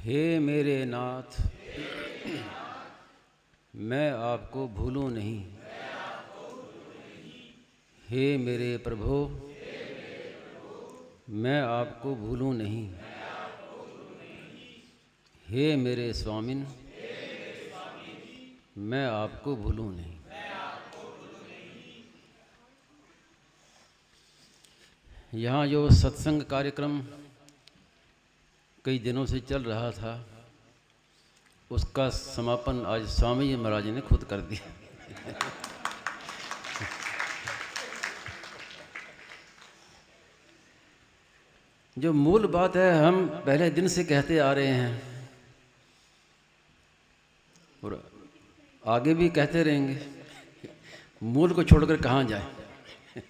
हे मेरे नाथ, मैं आपको भूलूं नहीं। हे मेरे प्रभु, मैं आपको भूलूं नहीं। हे मेरे स्वामिन, मैं आपको भूलूं नहीं। यहाँ जो सत्संग कार्यक्रम कई दिनों से चल रहा था, उसका समापन आज स्वामी जी महाराज ने खुद कर दिया। जो मूल बात है, हम पहले दिन से कहते आ रहे हैं और आगे भी कहते रहेंगे, मूल को छोड़कर कहाँ जाए।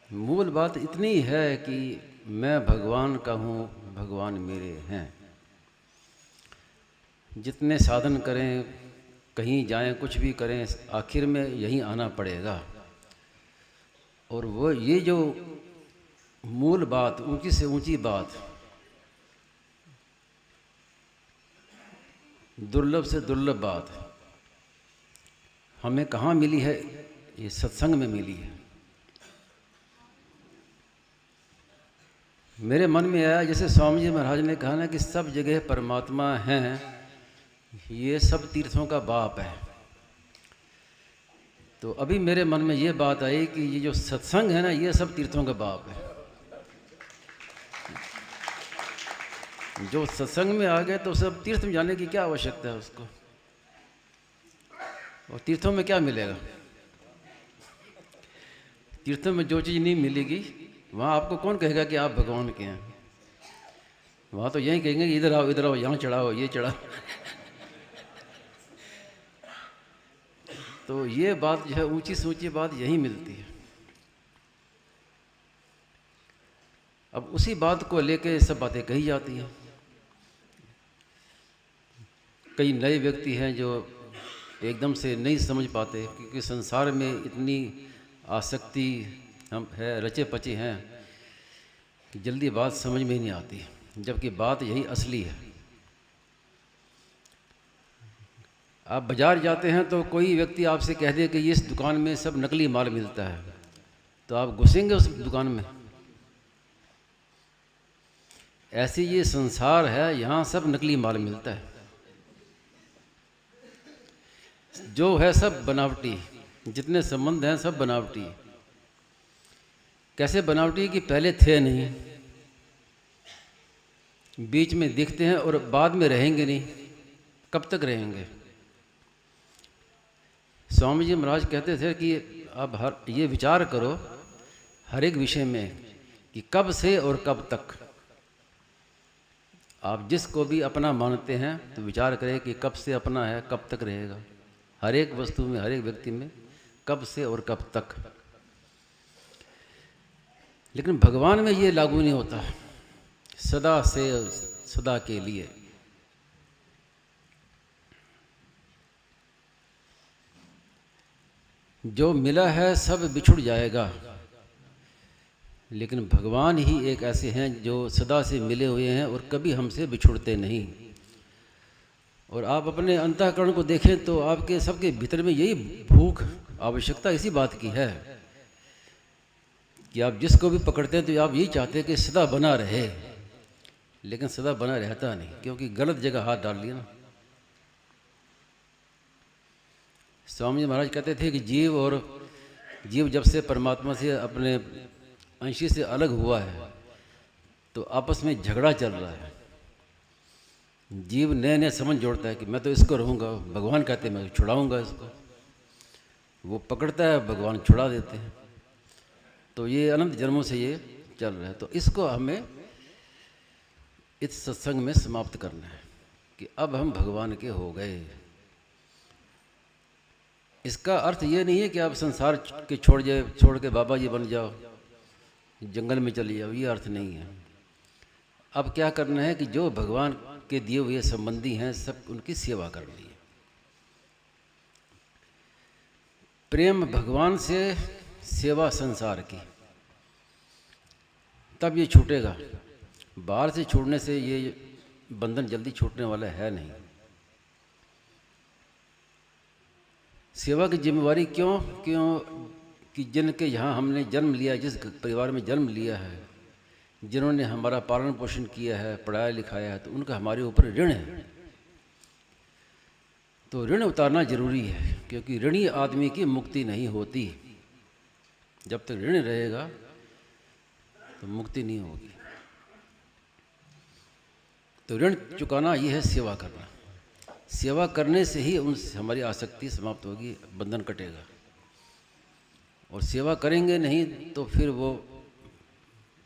मूल बात इतनी है कि मैं भगवान का हूँ, भगवान मेरे हैं। जितने साधन करें, कहीं जाएं, कुछ भी करें, आखिर में यहीं आना पड़ेगा। और वो ये जो मूल बात, ऊंची से ऊंची बात, दुर्लभ से दुर्लभ बात हमें कहाँ मिली है? ये सत्संग में मिली है। मेरे मन में आया, जैसे स्वामी जी महाराज ने कहा ना कि सब जगह परमात्मा हैं, ये सब तीर्थों का बाप है। तो अभी मेरे मन में ये बात आई कि ये जो सत्संग है ना, ये सब तीर्थों का बाप है। जो सत्संग में आ गए तो सब तीर्थ में जाने की क्या आवश्यकता है उसको? और तीर्थों में क्या मिलेगा? तीर्थों में जो चीज़ नहीं मिलेगी, वहाँ आपको कौन कहेगा कि आप भगवान के हैं? वहाँ तो यही कहेंगे इधर आओ, इधर आओ, यहाँ चढ़ाओ, ये चढ़ाओ। तो ये बात जो है, ऊंची से ऊंची बात यही मिलती है। अब उसी बात को लेके सब बातें कही जाती हैं। कई नए व्यक्ति हैं जो एकदम से नहीं समझ पाते, क्योंकि संसार में इतनी आसक्ति हम है, रचे पचे हैं कि जल्दी बात समझ में नहीं आती, जबकि बात यही असली है। आप बाज़ार जाते हैं तो कोई व्यक्ति आपसे कह दे कि इस दुकान में सब नकली माल मिलता है, तो आप घुसेंगे उस दुकान में? ऐसे ये संसार है, यहाँ सब नकली माल मिलता है। जो है सब बनावटी, जितने संबंध हैं सब बनावटी। कैसे बनावटी कि पहले थे नहीं, बीच में दिखते हैं और बाद में रहेंगे नहीं। कब तक रहेंगे? स्वामी जी महाराज कहते थे कि अब ये विचार करो हर एक विषय में कि कब से और कब तक। आप जिसको भी अपना मानते हैं तो विचार करें कि कब से अपना है, कब तक रहेगा। हर एक वस्तु में, हर एक व्यक्ति में कब से और कब तक। लेकिन भगवान में ये लागू नहीं होता, सदा से सदा के लिए। जो मिला है सब बिछुड़ जाएगा, लेकिन भगवान ही एक ऐसे हैं जो सदा से मिले हुए हैं और कभी हमसे बिछुड़ते नहीं। और आप अपने अंतःकरण को देखें तो आपके सबके भीतर में यही भूख, आवश्यकता इसी बात की है कि आप जिसको भी पकड़ते हैं तो आप यही चाहते हैं कि सदा बना रहे, लेकिन सदा बना रहता नहीं, क्योंकि गलत जगह हाथ डाल लिया ना। स्वामी जी महाराज कहते थे कि जीव जब से परमात्मा से अपने अंश से अलग हुआ है तो आपस में झगड़ा चल रहा है। जीव नए नए समझ जोड़ता है कि मैं तो इसको रहूँगा, भगवान कहते हैं मैं छुड़ाऊँगा इसको। वो पकड़ता है, भगवान छुड़ा देते हैं। तो ये अनंत जन्मों से ये चल रहा है। तो इसको हमें इस सत्संग में समाप्त करना है कि अब हम भगवान के हो गए। इसका अर्थ ये नहीं है कि आप संसार के छोड़ के बाबा जी बन जाओ, जंगल में चले जाओ, ये अर्थ नहीं है। अब क्या करना है कि जो भगवान के दिए हुए संबंधी हैं, सब उनकी सेवा करनी है। प्रेम भगवान से, सेवा संसार की, तब ये छूटेगा। बाहर से छोड़ने से ये बंधन जल्दी छूटने वाला है नहीं। सेवा की जिम्मेवारी क्यों क्यों कि जिनके यहाँ हमने जन्म लिया, जिस परिवार में जन्म लिया है, जिन्होंने हमारा पालन पोषण किया है, पढ़ाया लिखाया है, तो उनका हमारे ऊपर ऋण है। तो ऋण उतारना जरूरी है, क्योंकि ऋणी आदमी की मुक्ति नहीं होती। जब तक ऋण रहेगा तो मुक्ति नहीं होगी। तो ऋण चुकाना ये है सेवा करना। सेवा करने से ही उनसे हमारी आसक्ति समाप्त होगी, बंधन कटेगा। और सेवा करेंगे नहीं तो फिर वो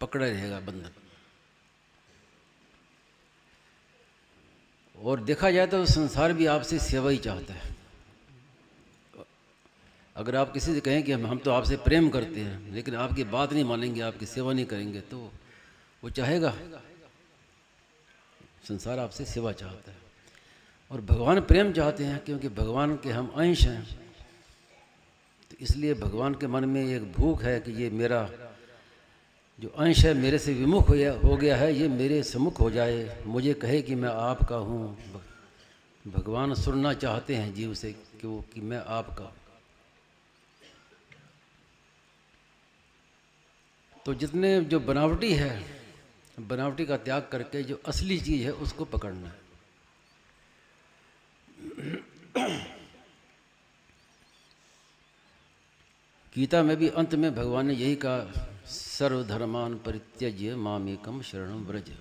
पकड़ा रहेगा बंधन। और देखा जाए तो संसार भी आपसे सेवा ही चाहता है। अगर आप किसी से कहें कि हम तो आपसे प्रेम करते हैं, लेकिन आपकी बात नहीं मानेंगे, आपकी सेवा नहीं करेंगे, तो वो चाहेगा। संसार आपसे सेवा चाहता है और भगवान प्रेम चाहते हैं, क्योंकि भगवान के हम अंश हैं। तो इसलिए भगवान के मन में एक भूख है कि ये मेरा जो अंश है मेरे से विमुख हो गया है, ये मेरे सम्मुख हो जाए, मुझे कहे कि मैं आपका हूँ। भगवान सुनना चाहते हैं जीव से कि मैं आपका। तो जितने जो बनावटी है, बनावटी का त्याग करके जो असली चीज़ है उसको पकड़ना है। गीता में भी अंत में भगवान ने यही कहा, सर्वधर्मान परित्यज्य मामेकम शरणं व्रज।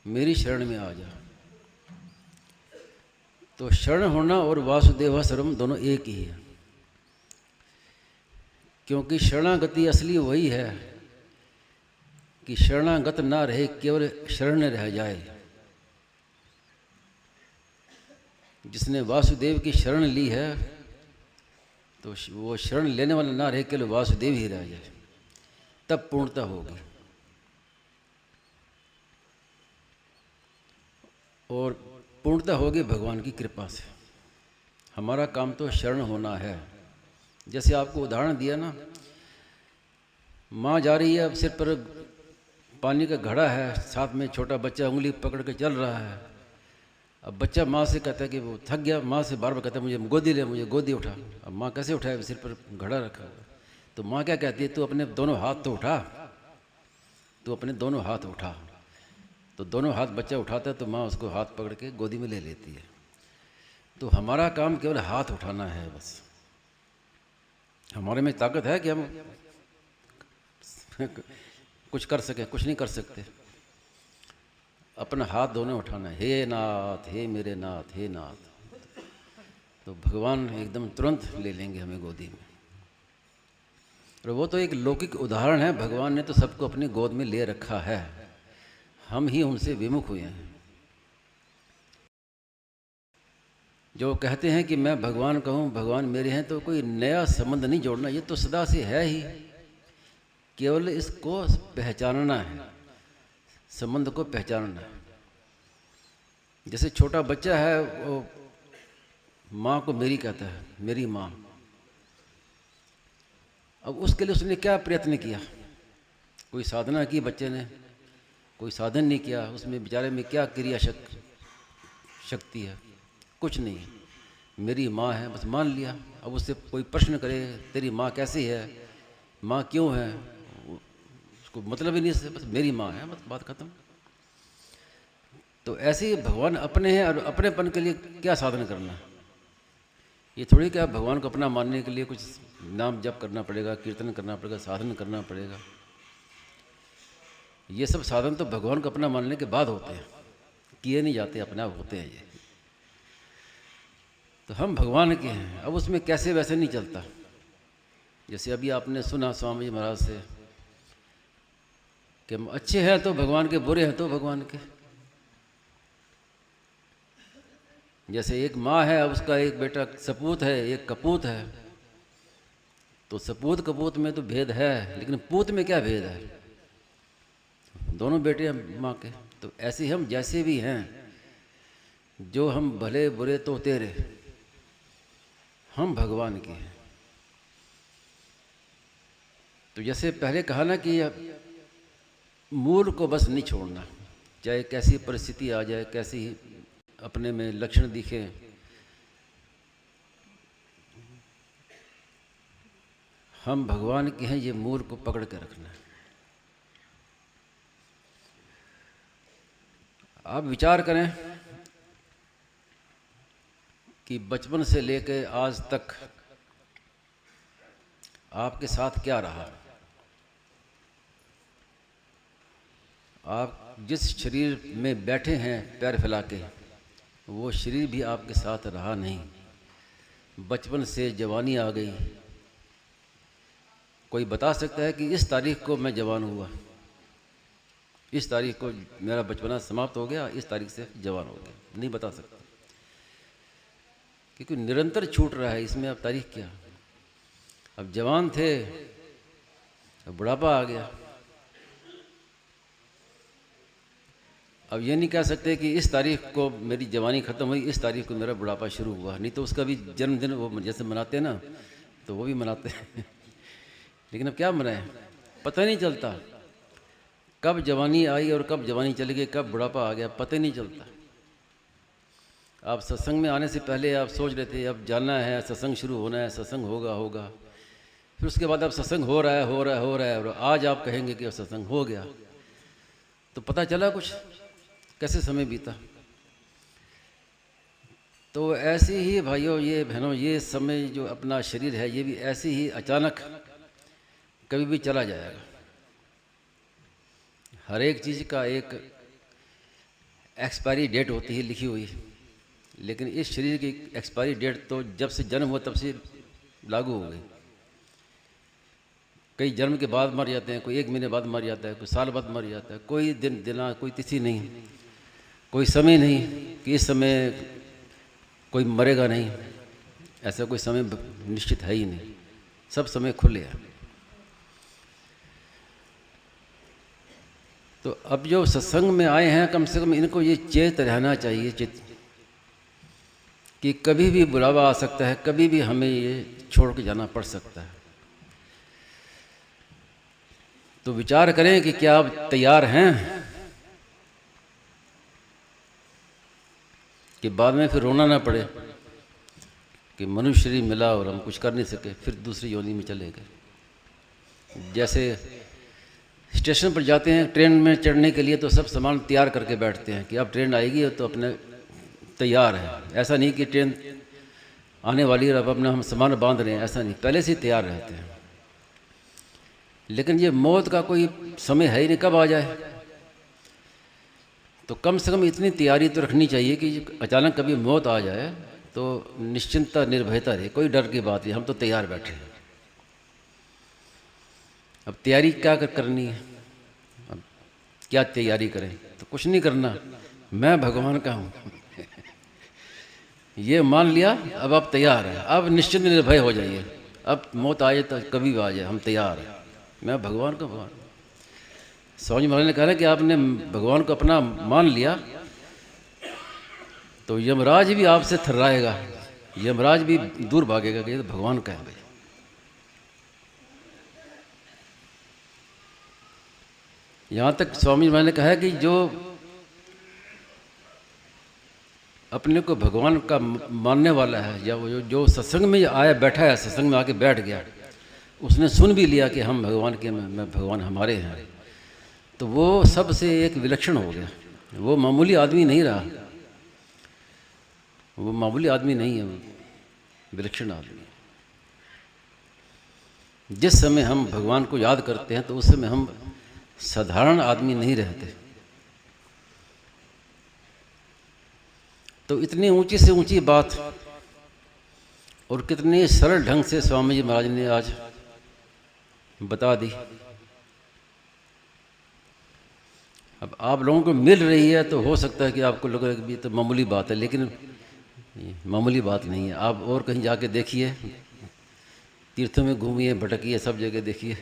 मेरी शरण में आ जा। तो शरण होना और वासुदेव सर्वम दोनों एक ही है, क्योंकि शरणागति असली वही है कि शरणागत ना रहे, केवल शरण रह जाए। जिसने वासुदेव की शरण ली है तो वो शरण लेने वाला ना रहे, केवल वासुदेव ही रह जाए, तब पूर्णता होगी। और पूर्णता होगी भगवान की कृपा से। हमारा काम तो शरण होना है। जैसे आपको उदाहरण दिया ना, माँ जा रही है, अब सिर पर पानी का घड़ा है, साथ में छोटा बच्चा उंगली पकड़ के चल रहा है। अब बच्चा माँ से कहता है कि वो थक गया, माँ से बार बार कहता है मुझे गोदी ले, मुझे गोदी उठा। अब माँ कैसे उठाए, सिर पर घड़ा रखा हुआ। तो माँ क्या कहती है, तू अपने दोनों हाथ तो उठा, तू अपने दोनों हाथ उठा। तो दोनों हाथ बच्चा उठाता है तो माँ उसको हाथ पकड़ के गोदी में ले लेती है। तो हमारा काम केवल हाथ उठाना है बस। हमारे में ताकत है कि हम कुछ कर सकें? कुछ नहीं कर सकते। अपना हाथ दोनों उठाना है, हे नाथ, हे मेरे नाथ, हे नाथ। तो भगवान एकदम तुरंत ले लेंगे हमें गोदी में। और वो तो एक लौकिक उदाहरण है, भगवान ने तो सबको अपनी गोद में ले रखा है, हम ही उनसे विमुख हुए हैं। जो कहते हैं कि मैं भगवान का हूँ, भगवान मेरे हैं, तो कोई नया संबंध नहीं जोड़ना, ये तो सदा से है ही, केवल इसको पहचानना है, संबंध को पहचानना है। जैसे छोटा बच्चा है, वो माँ को मेरी कहता है, मेरी माँ। अब उसके लिए उसने क्या प्रयत्न किया? कोई साधना की बच्चे ने? कोई साधन नहीं किया। उसमें बेचारे में क्या क्रिया शक्ति है? कुछ नहीं। मेरी माँ है, बस मान लिया। अब उससे कोई प्रश्न करे तेरी माँ कैसी है, माँ क्यों है, उसको मतलब ही नहीं से, बस मेरी माँ है, बस बात खत्म। तो ऐसे ही भगवान अपने हैं, और अपनेपन के लिए क्या साधन करना? ये थोड़ी कि आप भगवान को अपना मानने के लिए कुछ नाम जप करना पड़ेगा, कीर्तन करना पड़ेगा, साधन करना पड़ेगा। ये सब साधन तो भगवान को अपना मानने के बाद होते हैं, किए नहीं जाते, अपने आप होते हैं ये। तो हम भगवान के हैं। अब उसमें कैसे वैसे नहीं चलता। जैसे अभी आपने सुना स्वामी जी महाराज से कि हम अच्छे हैं तो भगवान के, बुरे हैं तो भगवान के। जैसे एक माँ है, उसका एक बेटा सपूत है, एक कपूत है। तो सपूत कपूत में तो भेद है, लेकिन पूत में क्या भेद है? दोनों बेटे हैं माँ के। तो ऐसे हम जैसे भी हैं, जो हम भले बुरे तो तेरे, हम भगवान के हैं। तो जैसे पहले कहा ना कि मूल को बस नहीं छोड़ना, चाहे कैसी परिस्थिति आ जाए, कैसी अपने में लक्षण दिखे, हम भगवान के हैं, ये मूल को पकड़ के रखना है। आप विचार करें कि बचपन से लेकर आज तक आपके साथ क्या रहा। आप जिस शरीर में बैठे हैं पैर फैला के, वो शरीर भी आपके साथ रहा नहीं। बचपन से जवानी आ गई। कोई बता सकता है कि इस तारीख को मैं जवान हुआ, इस तारीख को मेरा बचपना समाप्त हो गया, इस तारीख से जवान हो गया? नहीं बता सकता, क्योंकि निरंतर छूट रहा है। इसमें अब तारीख क्या? अब जवान थे, अब बुढ़ापा आ गया। अब ये नहीं कह सकते कि इस तारीख को मेरी जवानी ख़त्म हुई, इस तारीख को मेरा बुढ़ापा शुरू हुआ। नहीं तो उसका भी जन्मदिन वो जैसे मनाते हैं ना, तो वो भी मनाते हैं लेकिन अब क्या मनाएं, पता नहीं चलता कब जवानी आई और कब जवानी चली गई, कब बुढ़ापा आ गया, पता ही नहीं चलता। आप सत्संग में आने से पहले आप सोच रहे थे अब जाना है, सत्संग शुरू होना है, सत्संग होगा। फिर उसके बाद अब सत्संग हो रहा है और आज आप कहेंगे कि अब सत्संग हो गया। तो पता चला कुछ कैसे समय बीता। तो ऐसे ही भाइयों, ये बहनों, ये समय जो अपना शरीर है, ये भी ऐसे ही अचानक कभी भी चला जाएगा। हर एक चीज़ का एक एक्सपायरी डेट होती है लिखी हुई, लेकिन इस शरीर की एक्सपायरी डेट तो जब से जन्म हुआ तब से लागू हो गई। कई जन्म के बाद मर जाते हैं, कोई 1 महीने बाद मर जाता है, कोई साल बाद मर जाता है। कोई दिन कोई तिथि नहीं, कोई समय नहीं कि इस समय कोई मरेगा नहीं, ऐसा कोई समय निश्चित है ही नहीं। सब समय खुले हैं। तो अब जो सत्संग में आए हैं, कम से कम इनको ये चेत रहना चाहिए, चित कि कभी भी बुलावा आ सकता है, कभी भी हमें ये छोड़ के जाना पड़ सकता है। तो विचार करें कि क्या आप तैयार हैं कि बाद में फिर रोना ना पड़े कि मनुष्य शरीर मिला और हम कुछ कर नहीं सके, फिर दूसरी योनि में चले गए। जैसे स्टेशन पर जाते हैं ट्रेन में चढ़ने के लिए, तो सब सामान तैयार करके बैठते हैं कि अब ट्रेन आएगी तो अपने तैयार है। ऐसा नहीं कि ट्रेन आने वाली है अब अपना हम सामान बांध रहे हैं, ऐसा नहीं, पहले से ही तैयार रहते हैं। लेकिन ये मौत का कोई समय है ही नहीं, कब आ जाए। तो कम से कम इतनी तैयारी तो रखनी चाहिए कि अचानक कभी मौत आ जाए तो निश्चिंतता, निर्भयता रहे, कोई डर की बात नहीं, हम तो तैयार बैठे हैं। अब तैयारी क्या करनी है, अब क्या तैयारी करें? तो कुछ नहीं करना, मैं भगवान का हूँ ये मान लिया, अब आप तैयार हैं, अब निश्चिंत निर्भय हो जाइए। अब मौत आए तो कभी भी आ जाए, हम तैयार हैं, मैं भगवान का भगवान। स्वामी महाराज ने कहा कि आपने भगवान को अपना मान लिया तो यमराज भी आपसे थर्राएगा, यमराज भी दूर भागेगा कि ये तो भगवान का है भाई। यहाँ तक स्वामी महाराज ने कहा है कि जो अपने को भगवान का मानने वाला है, या वो जो सत्संग में आया बैठा है, सत्संग में आके बैठ गया, उसने सुन भी लिया कि हम भगवान के, मैं भगवान हमारे हैं, तो वो सबसे एक विलक्षण हो गया। वो मामूली आदमी नहीं रहा, वो मामूली आदमी नहीं है, वो विलक्षण आदमी। जिस समय हम भगवान को याद करते हैं तो उस समय हम साधारण आदमी नहीं रहते। तो इतनी ऊंची से ऊंची बात और कितने सरल ढंग से स्वामी जी महाराज ने आज बता दी। अब आप लोगों को मिल रही है तो हो सकता है कि आपको लगे कि तो मामूली बात है, लेकिन मामूली बात नहीं है। आप और कहीं जाके देखिए, तीर्थों में घूमिए, भटकिए, सब जगह देखिए,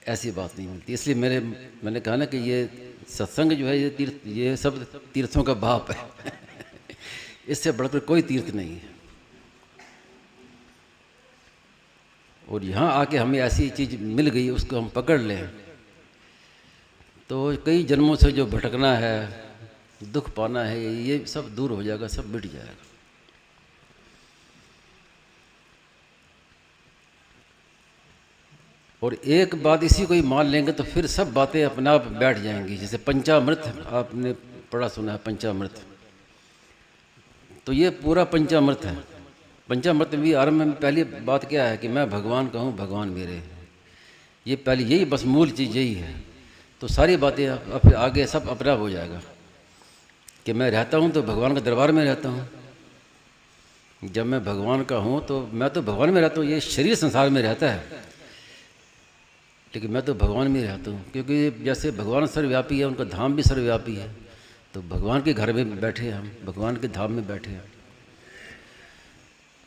ऐसी बात नहीं मिलती। इसलिए मैंने कहा ना कि ये सत्संग जो है ये तीर्थ, ये सब तीर्थों का बाप है इससे बढ़कर कोई तीर्थ नहीं है। और यहाँ आके हमें ऐसी चीज़ मिल गई, उसको हम पकड़ लें तो कई जन्मों से जो भटकना है, दुख पाना है, ये सब दूर हो जाएगा, सब मिट जाएगा। और एक बात इसी को ही मान लेंगे तो फिर सब बातें अपने आप बैठ जाएंगी। जैसे पंचामृत आपने पढ़ा सुना है, पंचामृत, तो ये पूरा पंचामृत है। पंचामृत भी आरंभ में पहली बात क्या है कि मैं भगवान का हूँ, भगवान मेरे हैं। ये पहली यही बस मूल चीज़ यही है। तो सारी बातें अब आगे सब अपने आप हो जाएगा कि मैं रहता हूँ तो भगवान के दरबार में रहता हूँ। जब मैं भगवान का हूँ तो मैं तो भगवान में रहता हूँ। ये शरीर संसार में रहता है लेकिन मैं तो भगवान में रहता हूँ, क्योंकि जैसे भगवान सर्वव्यापी है, उनका धाम भी सर्वव्यापी है। तो भगवान के घर में बैठे हैं हम, भगवान के धाम में बैठे हैं,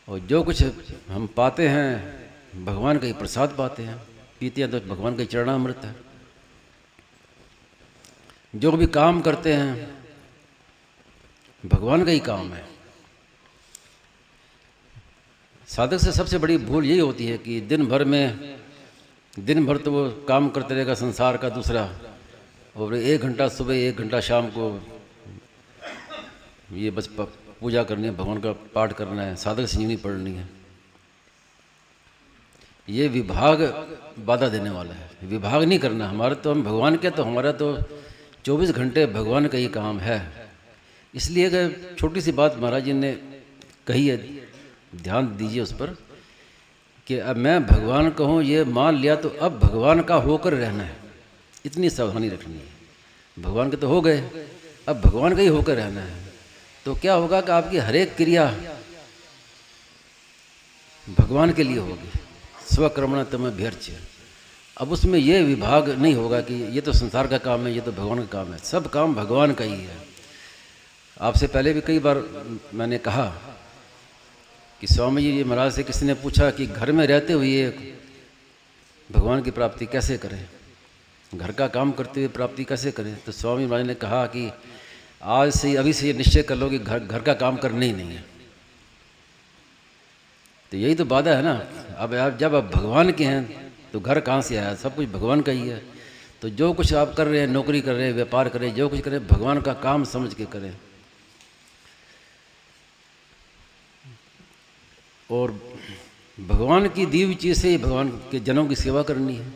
और जो कुछ हम पाते हैं भगवान का ही प्रसाद पाते हैं, पीते हैं तो भगवान का चरणामृत है। जो भी काम करते हैं भगवान का ही काम है। साधक से सबसे बड़ी भूल यही होती है कि दिन भर तो वो काम करते रहेगा संसार का दूसरा, और 1 घंटा सुबह 1 घंटा शाम को ये बस पूजा करनी है, भगवान का पाठ करना है, साधक संजीवनी पढ़नी है। ये विभाग बाधा देने वाला है। विभाग नहीं करना हमारा, तो हम भगवान के, तो हमारा तो 24 घंटे भगवान का ही काम है। इसलिए अगर छोटी सी बात महाराज जी ने कही है, ध्यान दीजिए उस पर, कि अब मैं भगवान का हूँ ये मान लिया तो अब भगवान का होकर रहना है। इतनी सावधानी रखनी है। भगवान के तो हो गए, अब भगवान का ही होकर रहना है। तो क्या होगा कि आपकी हर एक क्रिया भगवान के लिए होगी। स्वकर्मणा तमभ्यर्च्य। अब उसमें ये विभाग नहीं होगा कि ये तो संसार का काम है, ये तो भगवान का काम है। सब काम भगवान का ही है। आपसे पहले भी कई बार मैंने कहा कि स्वामी जी महाराज से किसी ने पूछा कि घर में रहते हुए भगवान की प्राप्ति कैसे करें, घर का काम करते हुए प्राप्ति कैसे करें। तो स्वामी महाराज ने कहा कि आज से, अभी से ये निश्चय कर लो कि घर का काम करना ही नहीं है। तो यही तो बाधा है ना। अब आप जब आप भगवान के हैं तो घर कहाँ से आया? सब कुछ भगवान का ही है। तो जो कुछ आप कर रहे हैं, नौकरी कर रहे हैं, व्यापार कर रहे हैं, जो कुछ कर रहे हैं, भगवान का काम समझ के करें। और भगवान की दी हुई चीज़ से ही भगवान के जनों की सेवा करनी है।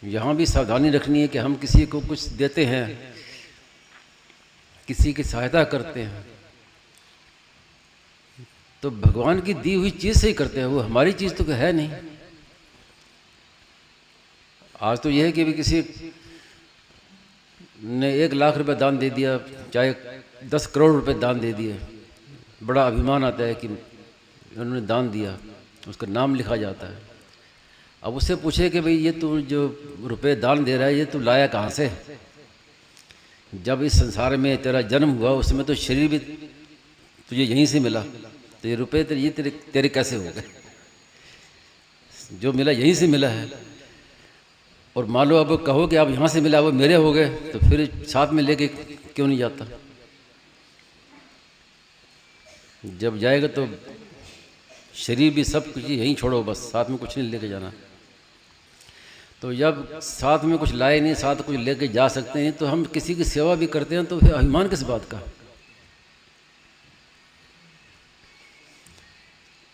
यहाँ भी सावधानी रखनी है कि हम किसी को कुछ देते हैं, किसी की सहायता करते हैं, तो भगवान की दी हुई चीज़ से ही करते हैं। वो हमारी चीज़ तो है नहीं। आज तो यह है कि भी किसी ने 1 लाख रुपए दान दे दिया, चाहे 10 करोड़ रुपए दान दे दिए, बड़ा अभिमान आता है कि उन्होंने दान दिया, उसका नाम लिखा जाता है। अब उससे पूछे कि भाई ये तू जो रुपए दान दे रहा है ये तू लाया कहाँ से? जब इस संसार में तेरा जन्म हुआ उसमें तो शरीर भी तुझे यहीं से मिला, तो ये रुपए तेरे कैसे हो गए? जो मिला यहीं से मिला है। और मान लो अब कहो कि आप यहाँ से मिला वो मेरे हो गए, तो फिर साथ में लेके क्यों नहीं जाता? जब जाएगा तो शरीर भी सब कुछ यहीं छोड़ो, बस साथ में कुछ नहीं लेके जाना। तो जब साथ में कुछ लाए नहीं, साथ कुछ लेके जा सकते हैं, तो हम किसी की सेवा भी करते हैं तो फिर अभिमान किस बात का?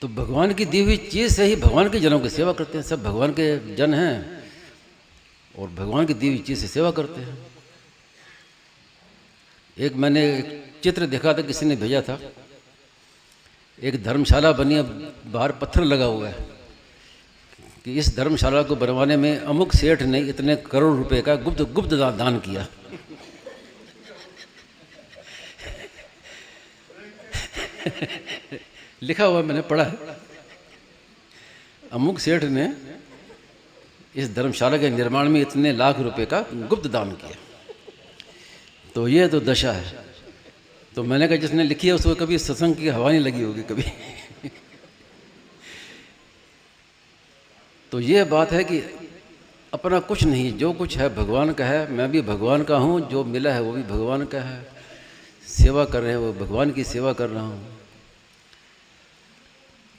तो भगवान की दी हुई चीज़ से ही भगवान के जनों की सेवा करते हैं। सब भगवान के जन हैं और भगवान की दी हुई चीज़ से सेवा करते हैं। एक मैंने एक चित्र देखा था, किसी ने भेजा था। एक धर्मशाला बनी है, बाहर पत्थर लगा हुआ है कि इस धर्मशाला को बनवाने में अमुक सेठ ने इतने करोड़ रुपए का गुप्त दान किया। लिखा हुआ मैंने पढ़ा है, अमुक सेठ ने इस धर्मशाला के निर्माण में इतने लाख रुपए का गुप्त दान किया। तो ये तो दशा है। तो मैंने कहा जिसने लिखी है उसको कभी सत्संग की हवा नहीं लगी होगी कभी। तो ये बात है कि अपना कुछ नहीं, जो कुछ है भगवान का है। मैं भी भगवान का हूँ, जो मिला है वो भी भगवान का है। सेवा कर रहे हैं वो भगवान की सेवा कर रहा हूँ।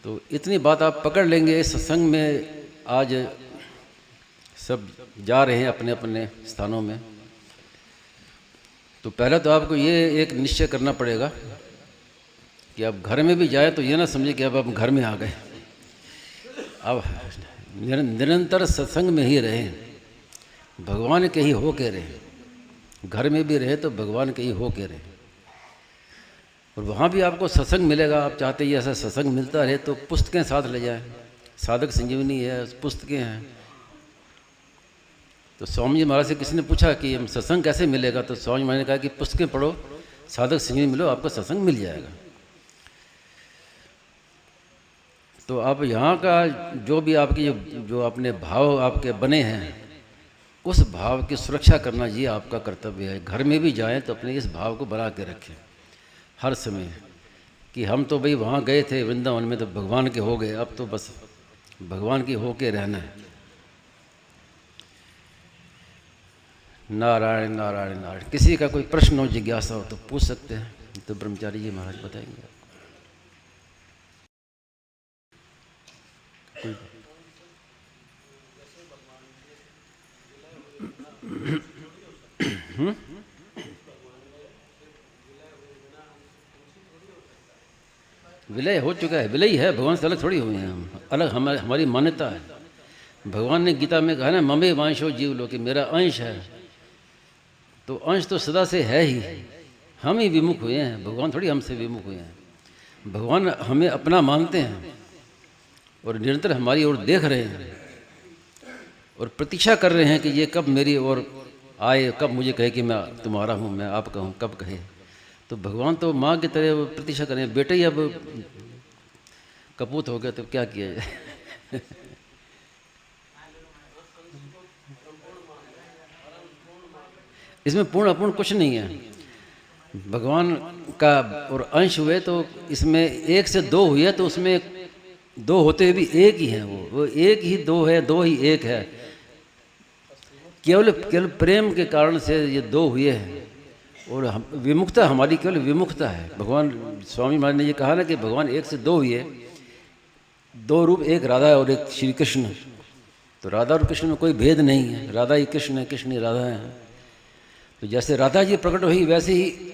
तो इतनी बात आप पकड़ लेंगे। सत्संग में आज सब जा रहे हैं अपने अपने स्थानों में। तो पहले तो आपको ये एक निश्चय करना पड़ेगा कि आप घर में भी जाए तो ये ना समझे कि अब आप घर में आ गए। अब निरंतर सत्संग में ही रहें, भगवान के ही हो के रहें। घर में भी रहे तो भगवान के ही हो के रहें, और वहाँ भी आपको सत्संग मिलेगा। आप चाहते हैं ऐसा सत्संग मिलता रहे तो पुस्तकें साथ ले जाएं। साधक संजीवनी है, पुस्तकें हैं। तो स्वामी जी महाराज से किसी ने पूछा कि हम सत्संग कैसे मिलेगा, तो स्वामी जी महाराज ने कहा कि पुस्तकें पढ़ो, साधक संजीवनी मिलो, आपको सत्संग मिल जाएगा। तो आप यहाँ का जो भी आपकी जो अपने भाव आपके बने हैं, उस भाव की सुरक्षा करना ये आपका कर्तव्य है। घर में भी जाएं तो अपने इस भाव को बना के रखें हर समय, कि हम तो भाई वहाँ गए थे वृंदावन में तो भगवान के हो गए, अब तो बस भगवान की हो के रहना है। नारायण नारायण नारायण। किसी का कोई प्रश्न हो, जिज्ञासा हो तो पूछ सकते हैं। तो ब्रह्मचारी जी महाराज बताएंगे आपको। विलय हो चुका है, विलय है, भगवान से अलग थोड़ी हुए हैं हम। अलग हमारी मान्यता है। भगवान ने गीता में कहा ना, ममे वांशो जीव लोके, मेरा अंश है। तो अंश तो सदा से है ही, हम ही विमुख हुए हैं, भगवान थोड़ी हमसे विमुख हुए हैं। भगवान हमें अपना मानते हैं और निरंतर हमारी ओर देख रहे हैं और प्रतीक्षा कर रहे हैं कि ये कब मेरी ओर आए, कब मुझे कहे कि मैं तुम्हारा हूँ, मैं आपका हूँ, कब कहे। तो भगवान तो माँ की तरह प्रतीक्षा करें। बेटे ही अब कपूत हो गया तो क्या किया जाए। इसमें पूर्ण अपूर्ण कुछ नहीं है। भगवान का और अंश हुए तो इसमें एक से दो हुए तो उसमें दो होते हुए भी एक ही है। वो एक ही दो है, दो ही एक है। केवल प्रेम के कारण से ये दो हुए हैं, और विमुखता हमारी केवल विमुखता है। भगवान स्वामी महाराज ने ये कहा ना कि भगवान एक से दो हुए, दो रूप, एक राधा है और एक श्री कृष्ण। तो राधा और कृष्ण में कोई भेद नहीं है, राधा ही कृष्ण है, कृष्ण ही राधा है। तो जैसे राधा जी प्रकट हुई वैसे ही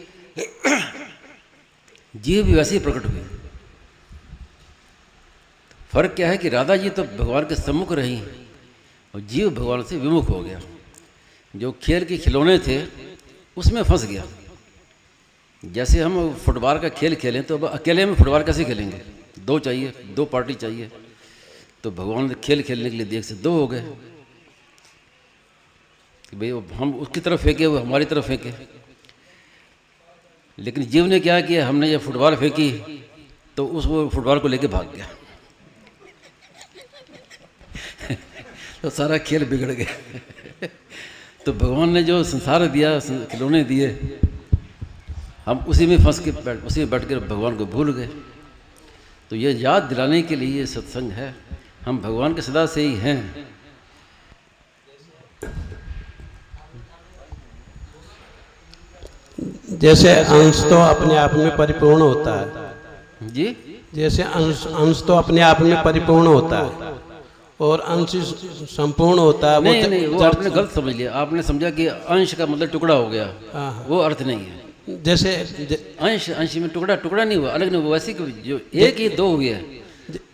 जीव भी वैसे ही प्रकट हुए। फर्क क्या है कि राधा जी तो भगवान के सम्मुख रही और जीव भगवान से विमुख हो गया। जो खेल के खिलौने थे उसमें फंस गया। जैसे हम फुटबॉल का खेल खेलें तो अब अकेले में फुटबॉल कैसे खेलेंगे, दो चाहिए, दो पार्टी चाहिए। तो भगवान ने खेल खेलने के लिए एक से दो हो गए कि भाई हम उसकी तरफ फेंके, वो हमारी तरफ फेंके। लेकिन जीव ने क्या किया, हमने जब फुटबॉल फेंकी तो उस वो फुटबॉल को लेके भाग गया। तो सारा खेल बिगड़ गया। तो भगवान ने जो संसार दिया, खिलौने दिए, हम उसी में फंस के उसी में बैठ कर भगवान को भूल गए। तो ये याद दिलाने के लिए ये सत्संग है। हम भगवान के सदा से ही हैं। जैसे अंश तो अपने आप में परिपूर्ण होता है जी, जैसे अंश तो अपने आप में परिपूर्ण होता है और अंश संपूर्ण होता है। नहीं, वो आपने गलत समझ लिया। आपने समझा कि अंश का मतलब टुकड़ा हो गया। वो अर्थ नहीं है। जैसे अंश में टुकड़ा नहीं हुआ, अलग नहीं हुआ। वैसे जो एक ही दो हुए,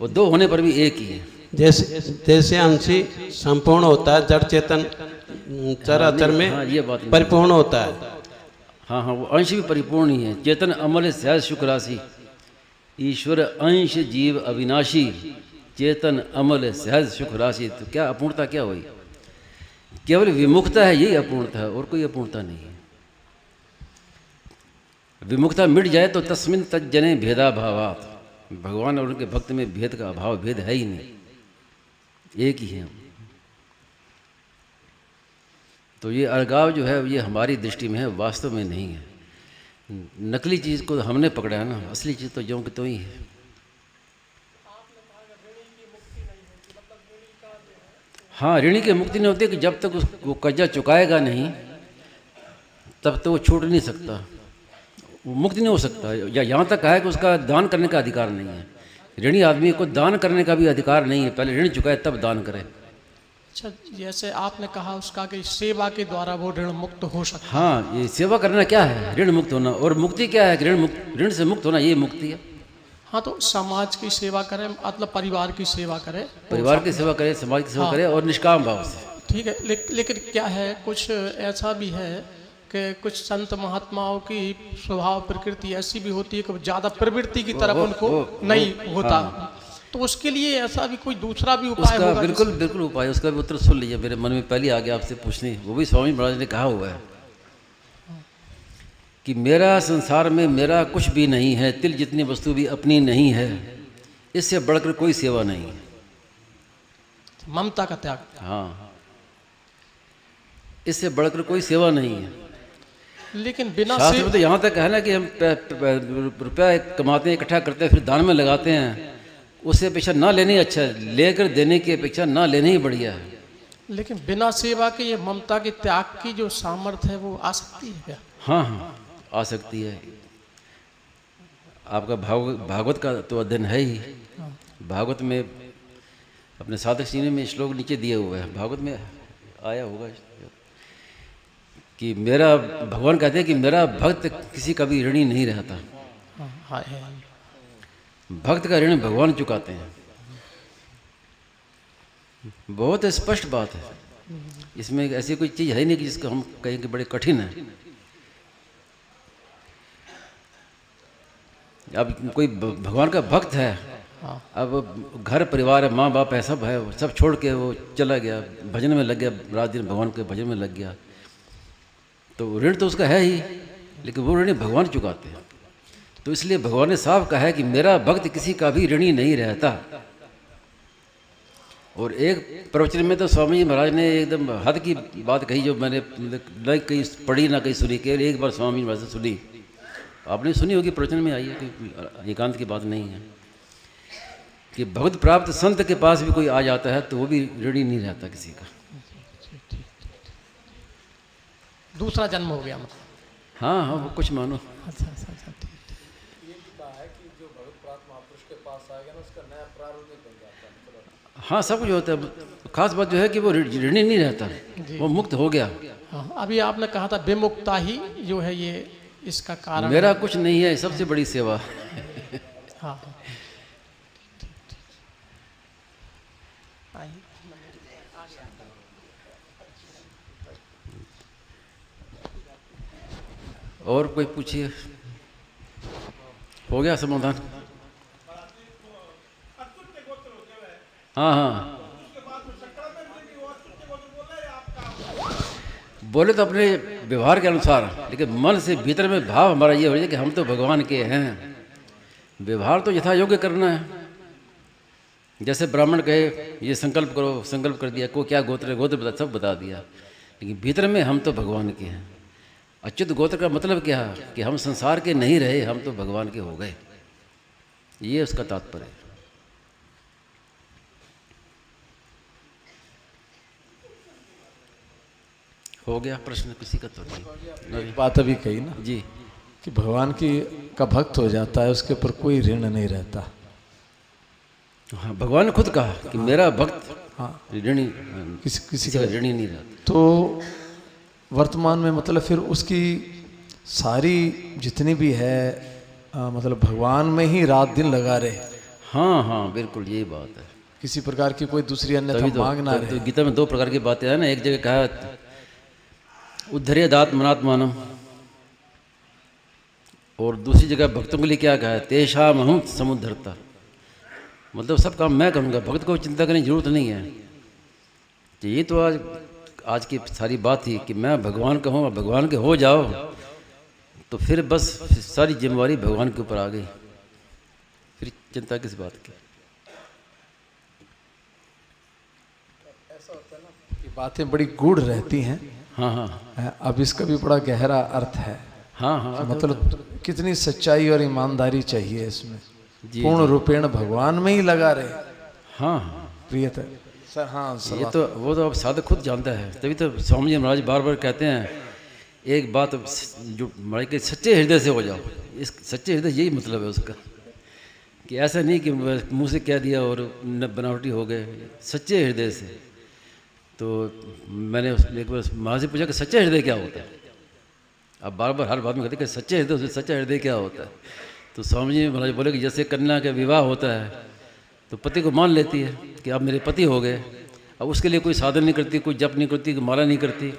वो दो होने पर भी एक ही है। जैसे अंश संपूर्ण होता है, जड़ चेतन चराचर में ये बात परिपूर्ण होता है। हाँ, वो अंश भी परिपूर्ण ही है। चेतन अमल सहज सुख राशि, ईश्वर अंश जीव अविनाशी, चेतन अमल सहज सुख राशि। तो क्या अपूर्णता क्या हुई? केवल विमुखता है, यही अपूर्णता है, और कोई अपूर्णता नहीं है। विमुखता मिट जाए तो तस्मिन तज्जने भेदा भावात, भगवान और उनके भक्त में भेद का अभाव, भेद है ही नहीं, एक ही है। तो ये अलगाव जो है ये हमारी दृष्टि में है, वास्तव में नहीं है। नकली चीज़ को हमने पकड़ा है ना, असली चीज़ तो ज्यों कि तो ही है। हाँ, ऋणी की मुक्ति नहीं होती कि जब तक उसको कर्जा चुकाएगा नहीं तब तक वो छूट नहीं सकता, वो मुक्त नहीं हो सकता। या यहाँ तक है कि उसका दान करने का अधिकार नहीं है। ऋणी आदमी को दान करने का भी अधिकार नहीं है। पहले ऋण चुकाए तब दान करे। अच्छा, जैसे आपने कहा उसका कि सेवा के द्वारा वो ऋण मुक्त हो सकता है। हाँ, ये सेवा करना क्या है? ऋण मुक्त होना। और मुक्ति क्या है? कि ऋण से मुक्त होना, ये मुक्ति है। हाँ, तो समाज की सेवा करें, मतलब परिवार की सेवा करें, परिवार की सेवा करे, समाज की सेवा हाँ। करे, और निष्काम भाव से। ठीक है। लेकिन क्या है, कुछ ऐसा भी है कि कुछ संत महात्माओं की स्वभाव प्रकृति ऐसी भी होती है कि ज़्यादा प्रवृत्ति की तरफ उनको नहीं होता, तो उसके लिए ऐसा भी कोई दूसरा भी उपाय उसका होगा? बिल्कुल बिल्कुल उपाय, उसका भी उत्तर सुन लीजिए। मेरे मन में पहले आ गया आपसे पूछने, वो भी स्वामी महाराज ने कहा हुआ है कि मेरा संसार में मेरा कुछ भी नहीं है, तिल जितनी वस्तु भी अपनी नहीं है, इससे बढ़कर कोई सेवा नहीं है। ममता का त्याग। हाँ, इससे बढ़कर कोई सेवा नहीं है। लेकिन बिना शास्त्र में तो यहाँ तक है ना कि हम रुपया कमाते हैं, इकट्ठा करते हैं, फिर दान में लगाते हैं, उससे अपेक्षा ना लेनी अच्छा है, लेकर देने की अपेक्षा ना लेनी ही बढ़िया है। लेकिन बिना सेवा के ये ममता के त्याग की जो सामर्थ्य है वो आ सकती है क्या? हाँ हाँ, आ सकती है। आपका भागवत का तो अध्ययन है ही। भागवत में अपने साधक सीने में श्लोक नीचे दिए हुए हैं, भागवत में आया होगा कि मेरा, भगवान कहते हैं कि मेरा भक्त किसी का भी ऋणी नहीं रहता। हाँ, है। भक्त का ऋण भगवान चुकाते हैं। बहुत स्पष्ट बात है, इसमें ऐसी कोई चीज़ है नहीं कि जिसको हम कहें कि बड़े कठिन है। अब कोई भगवान का भक्त है, अब घर परिवार है, माँ बाप है, सब है, सब छोड़ के वो चला गया, भजन में लग गया, रात दिन भगवान के भजन में लग गया, तो ऋण तो उसका है ही, लेकिन वो ऋण भगवान चुकाते हैं। तो इसलिए भगवान ने साफ कहा है कि मेरा भक्त किसी का भी ऋणी नहीं रहता। और एक प्रवचन में तो स्वामी जी महाराज ने एकदम हद की बात कही, जो मैंने न कहीं पढ़ी ना कहीं सुनी, केवल एक बार स्वामी जी महाराज से सुनी। आपने सुनी होगी, प्रवचन में आई है, कि एकांत की बात नहीं है, कि भगवत प्राप्त संत के पास भी कोई आ जाता है तो वो भी ऋणी नहीं रहता किसी का। दूसरा जन्म हो गया मतलब। हाँ हाँ, वो कुछ मानो। अच्छा अच्छा अच्छा, ठीक। हाँ, सब कुछ होता है। खास बात जो है कि वो ऋणी नहीं रहता, वो मुक्त हो गया। हाँ, अभी आपने कहा था विमुक्ता ही जो है ये इसका कारण। मेरा कुछ नहीं है, सबसे बड़ी सेवा। हाँ, और कोई पूछिए। हो गया समाधान? हाँ हाँ, बोले तो अपने व्यवहार के अनुसार, लेकिन मन से भीतर में भाव हमारा ये हो जाए कि हम तो भगवान के हैं। व्यवहार तो यथा योग्य करना है। जैसे ब्राह्मण कहे ये संकल्प करो, संकल्प कर दिया, को क्या गोत्र है, गोत्र बता, सब बता दिया, लेकिन भीतर में हम तो भगवान के हैं। अच्युत गोत्र का मतलब क्या है? कि हम संसार के नहीं रहे, हम तो भगवान के हो गए, ये उसका तात्पर्य है। हो गया प्रश्न? किसी का तो नहीं। एक बात अभी कही ना जी, कि भगवान का भक्त हो जाता है, उसके ऊपर कोई ऋण नहीं रहता। हाँ, भगवान ने खुद कहा कि मेरा भक्त हाँ, ऋणी, किसी का का ऋणी नहीं रहता। तो वर्तमान में मतलब फिर उसकी सारी जितनी भी है मतलब भगवान में ही रात दिन लगा रहे। हाँ हाँ, बिल्कुल यही बात है। किसी प्रकार की कोई दूसरी अन्यथा मांग ना रहे। तो गीता में दो प्रकार की बातें हैं ना। एक जगह कहा उद्धर्यदात्मनात्मानम, और दूसरी जगह भक्तों के लिए क्या कहा है? तेषाम अहं समुद्धरता। मतलब सब काम मैं करूँगा, भक्त को चिंता करने की जरूरत नहीं है। तो ये तो आज की सारी बात थी कि मैं भगवान का हूँ, और भगवान के हो जाओ तो फिर बस सारी जिम्मेवारी भगवान के ऊपर आ गई, फिर चिंता किस बात की। ये बातें बड़ी गूढ़ रहती हैं। हाँ हाँ अब इसका भी बड़ा गहरा अर्थ है। हाँ हाँ, मतलब कितनी सच्चाई और ईमानदारी चाहिए इसमें। जी, पूर्ण रूपेण भगवान में ही लगा रहे। हाँ हाँ, प्रियता सर। हाँ सर, ये तो वो तो अब साधक खुद जानता है। तभी तो स्वामी जी महाराज बार बार कहते हैं एक बात, जो महाराज के सच्चे हृदय से हो जाओ। इस सच्चे हृदय यही मतलब है उसका, कि ऐसा नहीं कि मुंह से कह दिया और न बनावटी हो गए। सच्चे हृदय से तो मैंने एक बार महाराज से पूछा कि सच्चा हृदय क्या होता है। अब बार बार हर बात में कहते कि सच्चे हृदय, सच्चा हृदय क्या होता है। तो स्वामी जी महाराज बोले कि जैसे कन्या का विवाह होता है तो पति को मान लेती है कि अब मेरे पति हो गए, अब उसके लिए कोई साधन नहीं करती, कोई जप नहीं करती, कोई माला नहीं करती,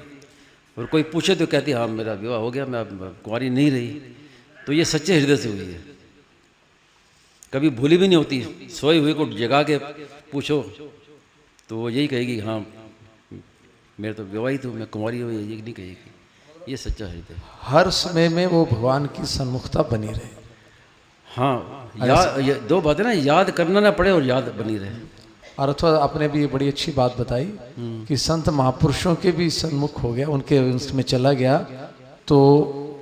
और कोई पूछे तो कहती हाँ मेरा विवाह हो गया, मैं अब कुंवारी नहीं रही। तो ये सच्चे हृदय से हुई है, कभी भूली भी नहीं होती। सोई हुई को जगा के पूछो तो वो यही कहेगी हाँ मेरे तो विवाहित हूँ, मैं कुंवारी हूँ, यही नहीं कहेगी। ये सच्चा हृदय। हर समय में वो भगवान की सन्मुखता बनी रहे। हाँ, दो बातें ना, याद करना ना पड़े और याद बनी रहे। और अथवा आपने भी ये बड़ी अच्छी बात बताई कि संत महापुरुषों के भी सन्मुख हो गया, उनके उसमें चला गया तो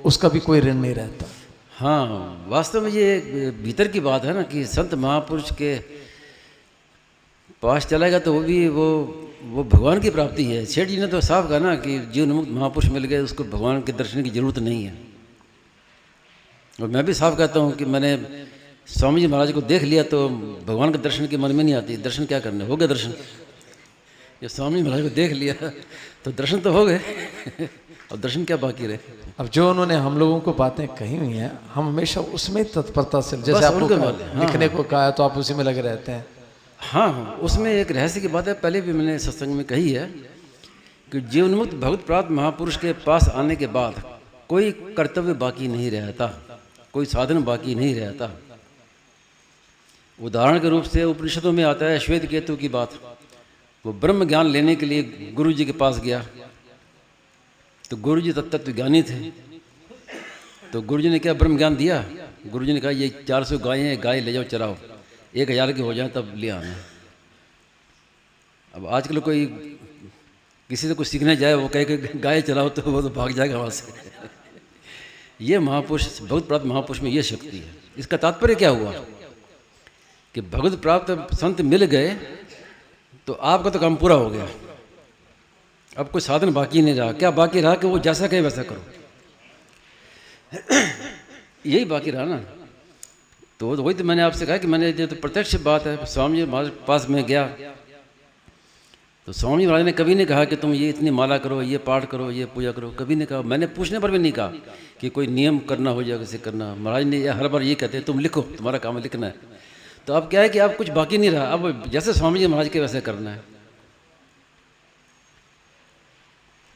उसका भी कोई ऋण नहीं रहता। हाँ, वास्तव में ये भीतर की बात है ना कि संत महापुरुष के पास चला गया तो वो भगवान की प्राप्ति है। सेठ जी ने तो साफ कहा ना कि जीवन मुक्त महापुरुष मिल गए, उसको भगवान के दर्शन की जरूरत नहीं है। और मैं भी साफ कहता हूँ कि मैंने स्वामी जी महाराज को देख लिया तो भगवान के दर्शन की मन में नहीं आती। दर्शन क्या करने, हो गए दर्शन। जब स्वामी महाराज को देख लिया तो दर्शन तो हो गए और दर्शन क्या बाकी रहे। अब जो उन्होंने हम लोगों को बातें कही हुई हैं, हम हमेशा उसमें तत्परता से, जैसे आप लिखने को कहा है तो आप उसी में लगे रहते हैं। हाँ, उसमें एक रहस्य की बात है, पहले भी मैंने सत्संग में कही है कि जीवनमुक्त भगवत प्राप्त महापुरुष के पास आने के बाद कोई कर्तव्य बाकी नहीं रहता, कोई साधन बाकी नहीं रहता। उदाहरण के रूप से उपनिषदों में आता है श्वेत केतु की बात। वो ब्रह्म ज्ञान लेने के लिए गुरु जी के पास गया तो गुरु जी तत्वज्ञानी थे। तो गुरु जी ने क्या ब्रह्म ज्ञान दिया? गुरु जी ने कहा ये 400 गायें हैं, गाय ले जाओ चराओ, 1000 के हो जाए तब ले आना। अब आजकल कोई किसी से कुछ सीखने जाए, वो कहे कि गाय चराओ तो वो तो भाग जाएगा वहाँ से। ये महापुरुष, भगवत प्राप्त महापुरुष में ये शक्ति है। इसका तात्पर्य क्या हुआ कि भगवत प्राप्त संत मिल गए तो आपका तो काम पूरा हो गया, अब कोई साधन बाकी नहीं रहा। क्या बाकी रहा कि वो जैसा कहे वैसा करो, यही बाकी रहा ना। तो वही तो मैंने आपसे कहा कि मैंने जो तो प्रत्यक्ष बात है। स्वामी जी महाराज पास में गया तो स्वामी जी महाराज ने कभी नहीं कहा कि तुम ये इतनी माला करो, ये पाठ करो, ये पूजा करो, कभी नहीं कहा। मैंने पूछने पर भी नहीं कहा कि कोई नियम करना हो जाए कैसे करना। महाराज ने हर बार ये कहते हैं तुम लिखो, तुम्हारा काम है लिखना है। तो अब क्या है कि अब कुछ बाकी नहीं रहा, अब जैसे स्वामी जी महाराज के वैसे करना है।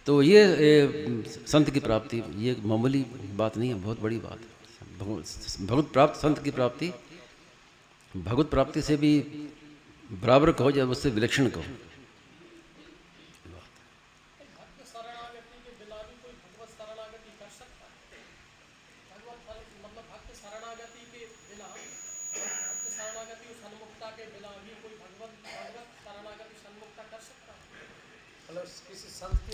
तो ये संत की प्राप्ति ये मामूली बात नहीं है, बहुत बड़ी बात है। भगवत प्राप्त संत की प्राप्ति भगवत प्राप्ति से भी बराबर कहो या उससे विलक्षण कहो।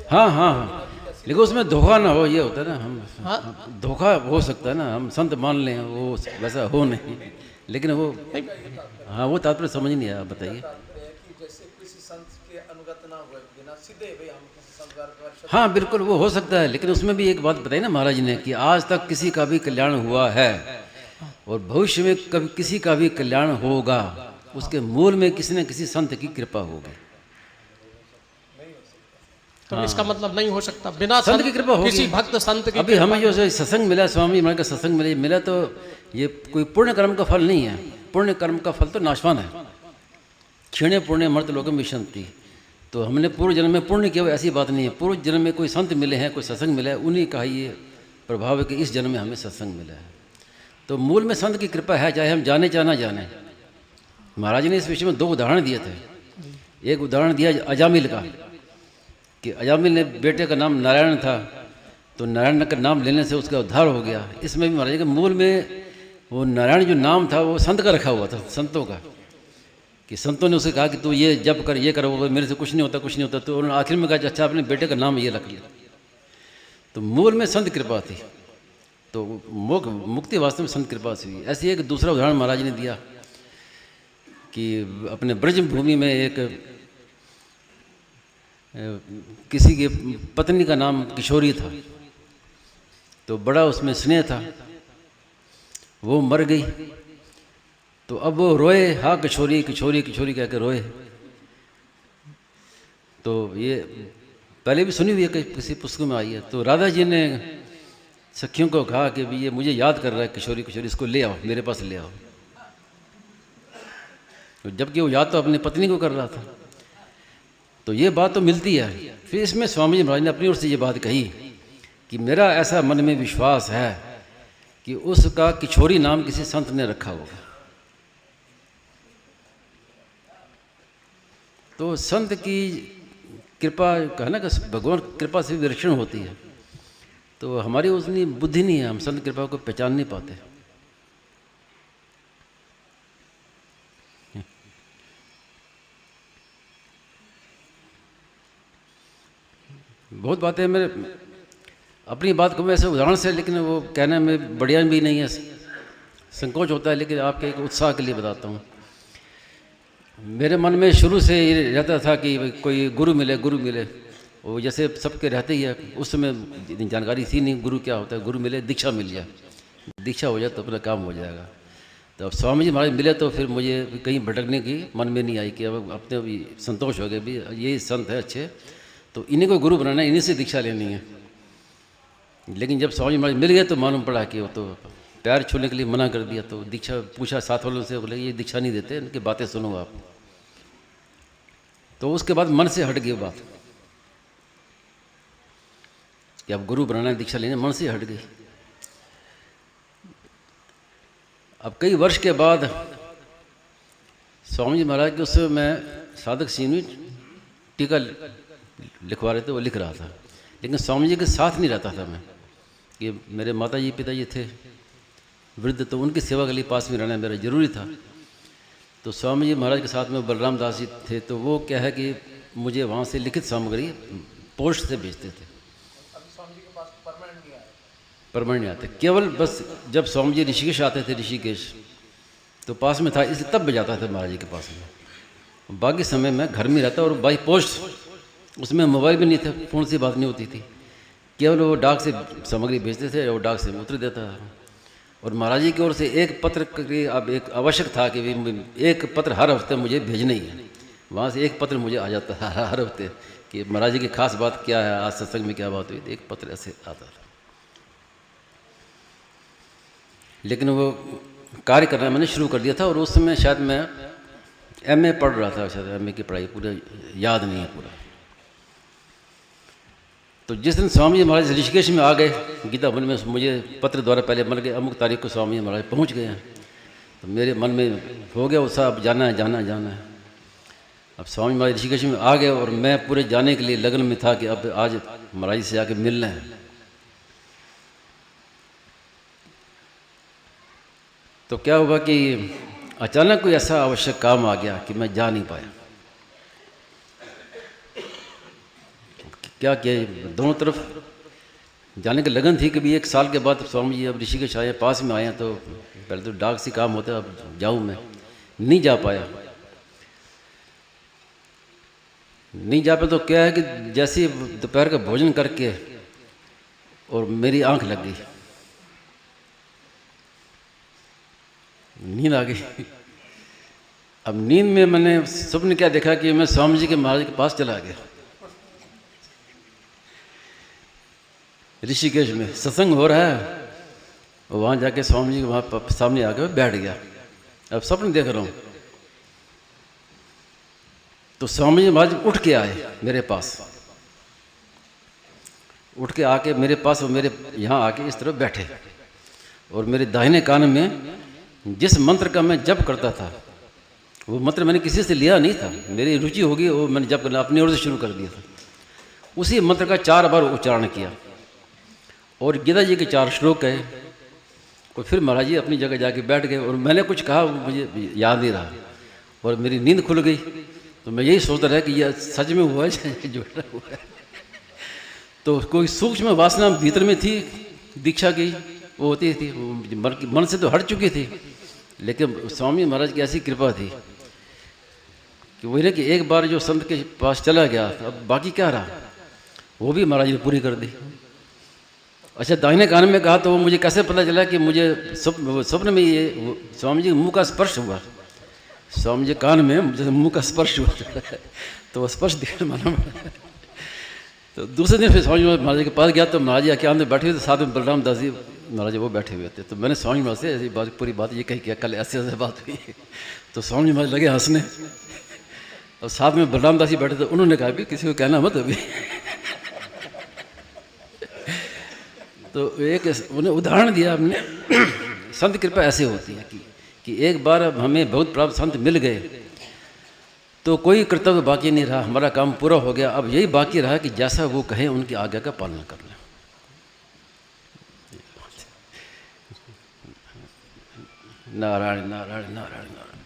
हाँ हाँ हाँ, लेकिन उसमें धोखा ना हो, ये होता है ना। हम धोखा हो सकता है ना, हम संत मान लें, वो वैसा हो नहीं, लेकिन वो हाँ वो तात्पर्य समझ नहीं आया। बताइए। हाँ बिल्कुल वो हो सकता है, लेकिन उसमें भी एक बात बताई ना महाराज ने कि आज तक किसी का भी कल्याण हुआ है और भविष्य में कभी किसी का भी कल्याण होगा, उसके मूल में किसी न किसी संत की कृपा होगी। तो इसका मतलब नहीं हो सकता बिना संत की कृपा होगी, किसी भक्त संत की। अभी हमें जो सत्संग मिला, स्वामी महाराज का सत्संग मिला तो ये कोई पुण्य कर्म का फल नहीं है। पुण्य कर्म का फल तो नाशवान है। क्षीणे पुण्य मर्त लोकम विशंति। तो हमने पूर्व जन्म में पुण्य किया, ऐसी बात नहीं है। पूर्व जन्म में कोई संत मिले हैं, कोई सत्संग मिला है, उन्हीं का ये प्रभाव है कि इस जन्म में हमें सत्संग मिला है। तो मूल में संत की कृपा है, चाहे हम जाने चाहे ना जाने। महाराज ने इस विषय में 2 उदाहरण दिए थे। एक उदाहरण दिया अजामिल का कि अजामिल ने बेटे का नाम नारायण था, तो नारायण का नाम लेने से उसका उद्धार हो गया। इसमें भी महाराज के मूल में वो नारायण जो नाम था वो संत का रखा हुआ था, संतों का, कि संतों ने उसे कहा कि तू ये जप कर, ये करो, मेरे से कुछ नहीं होता, कुछ नहीं होता। तो उन्होंने आखिर में कहा अच्छा अपने बेटे का नाम ये रख लिया। तो मूल में संत कृपा थी, तो मुक्ति वास्तव में संत कृपा से हुई। ऐसे एक दूसरा उदाहरण महाराज ने दिया कि अपने ब्रज भूमि में एक किसी की पत्नी का नाम किशोरी था, तो बड़ा उसमें स्नेह था। वो मर गई तो अब वो रोए, हाँ किशोरी किशोरी किशोरी कह के रोए। तो ये पहले भी सुनी हुई है, किसी पुस्तक में आई है। तो राधा जी ने सखियों को कहा कि भी ये मुझे याद कर रहा है किशोरी किशोरी, इसको ले आओ, मेरे पास ले आओ। तो जबकि वो याद तो अपनी पत्नी को कर रहा था। तो ये बात तो मिलती है। फिर इसमें स्वामी जी महाराज ने अपनी ओर से ये बात कही कि मेरा ऐसा मन में विश्वास है कि उसका किशोरी नाम किसी संत ने रखा होगा। तो संत की कृपा है ना कि भगवान कृपा से विलक्षण होती है। तो हमारी उतनी बुद्धि नहीं है, हम संत कृपा को पहचान नहीं पाते। बहुत बातें मेरे अपनी बात को मैं ऐसे उदाहरण से, लेकिन वो कहने में बढ़िया भी नहीं है, संकोच होता है, लेकिन आपके एक उत्साह के लिए बताता हूँ। मेरे मन में शुरू से ये रहता था कि कोई गुरु मिले, गुरु मिले। वो जैसे सबके रहते ही है, उस समय जानकारी थी नहीं गुरु क्या होता है। गुरु मिले, दीक्षा मिल जाए, दीक्षा हो जाए तो अपना काम हो जाएगा। तो अब स्वामी जी महाराज मिले तो फिर मुझे कहीं भटकने की मन में नहीं आई कि अब अपने भी संतोष हो गए, भी ये संत है अच्छे, तो इन्हीं को गुरु बनाना है, इन्हीं से दीक्षा लेनी है। लेकिन जब स्वामी महाराज मिल गए तो मालूम पड़ा कि वो तो पैर छूने के लिए मना कर दिया। तो दीक्षा पूछा साथ वालों से, बोले ये दीक्षा नहीं देते, इनकी बातें सुनो आप। तो उसके बाद मन से हट गई बात कि अब गुरु बनाना है, दीक्षा लेना, मन से हट गई। अब कई वर्ष के बाद स्वामी जी महाराज के उससे मैं साधक सीमी टीका लिखवा रहे थे, वो लिख रहा था, लेकिन स्वामी जी के साथ नहीं रहता था मैं। कि मेरे माता जी पिताजी थे वृद्ध, तो उनकी सेवा के लिए पास में रहना मेरा जरूरी था। तो स्वामी जी महाराज के साथ में बलराम दास जी थे। तो वो क्या है कि मुझे वहाँ से लिखित सामग्री पोस्ट से भेजते थे। परमानेंट नहीं आते, केवल बस जब स्वामी जी ऋषिकेश आते थे, ऋषिकेश तो पास में था, इसलिए तब भेजाता था महाराज जी के पास में। बाकी समय में घर में रहता और बाई पोस्ट, उसमें मोबाइल भी नहीं था, फ़ोन से बात नहीं होती थी, केवल वो डाक से सामग्री भेजते थे और डाक से उतर देता था। और महाराज जी की ओर से एक पत्र की अब एक आवश्यक था कि एक पत्र हर हफ्ते मुझे भेजना ही है। वहाँ से एक पत्र मुझे आ जाता था हर हफ्ते कि महाराज जी की खास बात क्या है, आज सत्संग में क्या बात हुई, तो एक पत्र ऐसे आता था। लेकिन वो कार्य करना मैंने शुरू कर दिया था। और उस समय शायद मैं एमए पढ़ रहा था, शायद एमए की पढ़ाई पूरा याद नहीं है पूरा। तो जिस दिन स्वामी जी महाराज ऋषिकेश में आ गए, गीता भवन में मुझे पत्र द्वारा पहले मिल गए, अमुक तारीख को स्वामी जी महाराज पहुँच गए हैं। तो मेरे मन में हो गया उत्साह, अब जाना है, जाना है, जाना है। अब स्वामी महाराज ऋषिकेश में आ गए और मैं पूरे जाने के लिए लगन में था कि अब आज महाराज से आके मिलना है। तो क्या हुआ कि अचानक कोई ऐसा आवश्यक काम आ गया कि मैं जा नहीं पाया। क्या किया, दोनों तरफ जाने की लगन थी कि भी एक साल के बाद स्वामी जी अब ऋषिकेश आए, पास में आए हैं, तो पहले तो डाक से काम होता है, अब जाऊँ मैं, नहीं जा पाया। नहीं जा पाया तो क्या है कि जैसे दोपहर का भोजन करके और मेरी आंख लग गई, नींद आ गई। अब नींद में मैंने स्वप्न क्या देखा कि मैं स्वामी जी के महाराज के पास चला गया। ऋषिकेश में सत्संग हो रहा है और वहाँ जाके स्वामी जी के वहाँ सामने आके बैठ गया। अब स्वप्न देख रहा हूँ तो स्वामी जी महाराज उठ के आए मेरे पास, उठ के आके मेरे पास और मेरे यहाँ आके इस तरफ बैठे और मेरे दाहिने कान में जिस मंत्र का मैं जप करता था, वो मंत्र मैंने किसी से लिया नहीं था, मेरी रुचि होगी वो मैंने जप करना अपनी ओर से शुरू कर दिया था। उसी मंत्र का 4 बार उच्चारण किया और गीता जी के 4 श्लोक कहे और फिर महाराज जी अपनी जगह जाके बैठ गए और मैंने कुछ कहा मुझे याद नहीं रहा और मेरी नींद खुल गई। तो मैं यही सोचता रहा कि यह सच में हुआ है जो हुआ है। तो कोई सूक्ष्म वासना भीतर में थी दीक्षा की, वो होती थी, मन से तो हट चुकी थी, लेकिन स्वामी महाराज की ऐसी कृपा थी कि वही ना कि एक बार जो संत के पास चला गया, अब बाकी क्या रहा, वो भी महाराज ने पूरी कर दी। अच्छा, दाहिने कान में कहा तो वो मुझे कैसे पता चला कि मुझे स्वप्न में ये स्वामी जी मुंह का स्पर्श हुआ, स्वामी जी कान में मुझे मुंह का स्पर्श हुआ। तो वो स्पष्ट दिखा मालूम। तो दूसरे दिन फिर स्वामी महाराज के पास गया तो महाराज जी आके आंदे बैठे हुए थे, साथ में बलराम दास जी महाराज वो बैठे हुए थे। तो मैंने स्वामी महाराज से ऐसी बात पूरी बात ये कही कि कल ऐसे ऐसे बात हुई। तो स्वामी महाराज लगे हंसने और साथ में बलराम दास जी बैठे थे, उन्होंने कहा भी किसी को कहना मत अभी। तो एक उन्हें उदाहरण दिया हमने, संत कृपा ऐसे होती है कि एक बार अब हमें बहुत प्राप्त संत मिल गए तो कोई कर्तव्य बाकी नहीं रहा, हमारा काम पूरा हो गया। अब यही बाकी रहा कि जैसा वो कहे उनकी आज्ञा का पालन कर लें। नारायण नारायण नारायण नारायण।